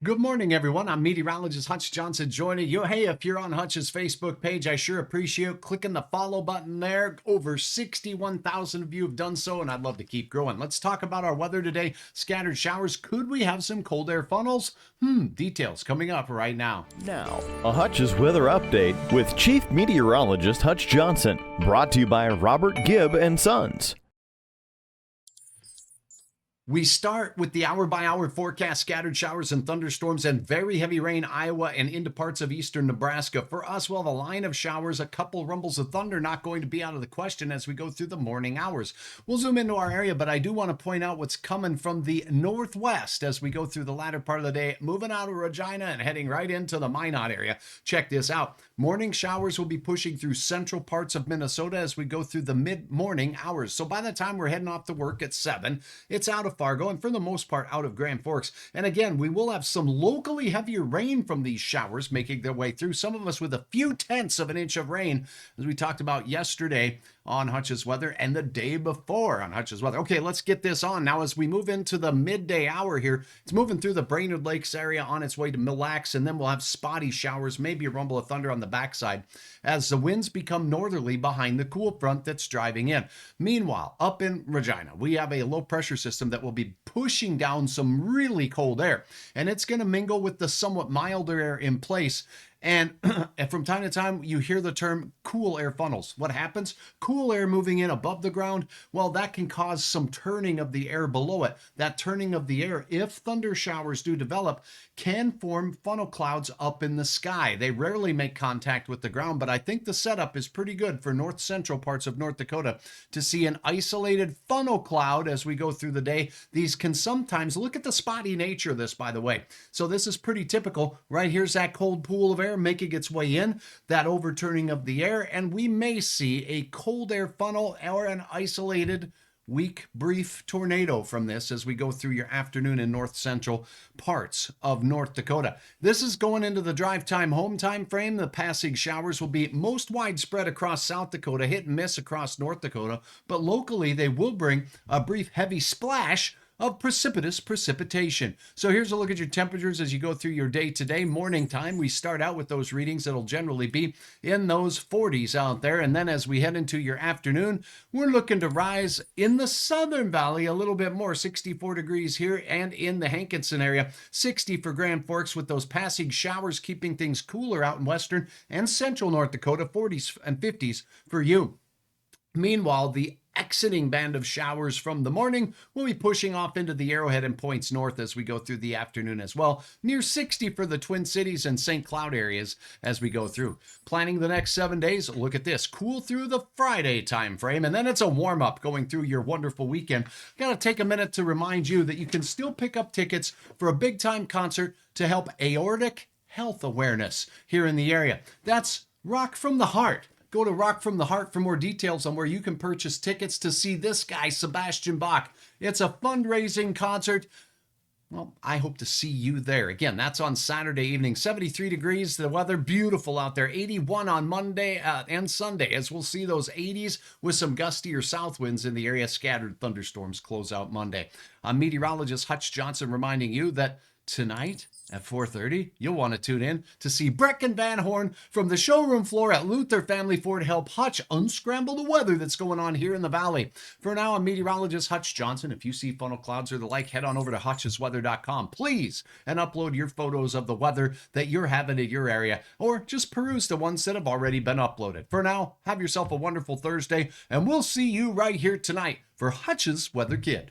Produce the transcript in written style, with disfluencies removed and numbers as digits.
Good morning, everyone. I'm meteorologist Hutch Johnson joining you. Hey, if you're on Hutch's Facebook page, I sure appreciate clicking the follow button there. Over 61,000 of you have done so, and I'd love to keep growing. Let's talk about our weather today. Scattered showers. Could we have some cold air funnels? Details coming up right now. Now, a Hutch's weather update with Chief Meteorologist Hutch Johnson, brought to you by Robert Gibb and Sons. We start with the hour-by-hour forecast, scattered showers and thunderstorms and very heavy rain, Iowa and into parts of eastern Nebraska. For us, well, the line of showers, a couple rumbles of thunder not going to be out of the question as we go through the morning hours. We'll zoom into our area, but I do want to point out what's coming from the northwest as we go through the latter part of the day, moving out of Regina and heading right into the Minot area. Check this out. Morning showers will be pushing through central parts of Minnesota as we go through the mid-morning hours. So by the time we're heading off to work at 7, it's out of Fargo and for the most part out of Grand Forks. And again, we will have some locally heavier rain from these showers making their way through. Some of us with a few tenths of an inch of rain, as we talked about yesterday on Hutch's Weather and the day before on Hutch's Weather. Okay, let's get this on. Now, as we move into the midday hour here, it's moving through the Brainerd Lakes area on its way to Mille Lacs, and then we'll have spotty showers, maybe a rumble of thunder on the backside as the winds become northerly behind the cool front that's driving in. Meanwhile, up in Regina, we have a low pressure system that will be pushing down some really cold air, and it's going to mingle with the somewhat milder air in place. And from time to time, you hear the term cool air funnels. What happens? Cool air moving in above the ground, well, that can cause some turning of the air below it. That turning of the air, if thunder showers do develop, can form funnel clouds up in the sky. They rarely make contact with the ground, but I think the setup is pretty good for north central parts of North Dakota to see an isolated funnel cloud as we go through the day. These can sometimes, look at the spotty nature of this, by the way. So this is pretty typical. Right here's that cold pool of air making its way in, that overturning of the air, and we may see a cold air funnel or an isolated weak brief tornado from this as we go through your afternoon and north central parts of North Dakota. This is going into the drive time home time frame. The passing showers will be most widespread across South Dakota, hit and miss across North Dakota, but locally they will bring a brief heavy splash of precipitous precipitation. So here's a look at your temperatures as you go through your day today. Morning time, we start out with those readings that'll generally be in those 40s out there. And then as we head into your afternoon, we're looking to rise in the Southern Valley a little bit more, 64 degrees here, and in the Hankinson area, 60 for Grand Forks, with those passing showers keeping things cooler out in western and central North Dakota, 40s and 50s for you. Meanwhile, the exiting band of showers from the morning will be pushing off into the Arrowhead and points north as we go through the afternoon as well. Near 60 for the Twin Cities and St. Cloud areas as we go through. Planning the next 7 days, look at this. Cool through the Friday time frame, and then it's a warm-up going through your wonderful weekend. Got to take a minute to remind you that you can still pick up tickets for a big-time concert to help aortic health awareness here in the area. That's Rock from the Heart. Go to Rock from the Heart for more details on where you can purchase tickets to see this guy, Sebastian Bach. It's a fundraising concert. Well, I hope to see you there. Again, that's on Saturday evening, 73 degrees. The weather beautiful out there. 81 on Monday and Sunday, as we'll see those 80s with some gustier south winds in the area. Scattered thunderstorms close out Monday. I'm meteorologist Hutch Johnson reminding you that tonight at 4:30, you'll want to tune in to see Brecken Van Horn from the showroom floor at Luther Family Ford help Hutch unscramble the weather that's going on here in the valley. For now, I'm meteorologist Hutch Johnson. If you see funnel clouds or the like, head on over to hutchesweather.com, please, and upload your photos of the weather that you're having in your area, or just peruse the ones that have already been uploaded. For now, have yourself a wonderful Thursday, and we'll see you right here tonight for Hutch's Weather Kid.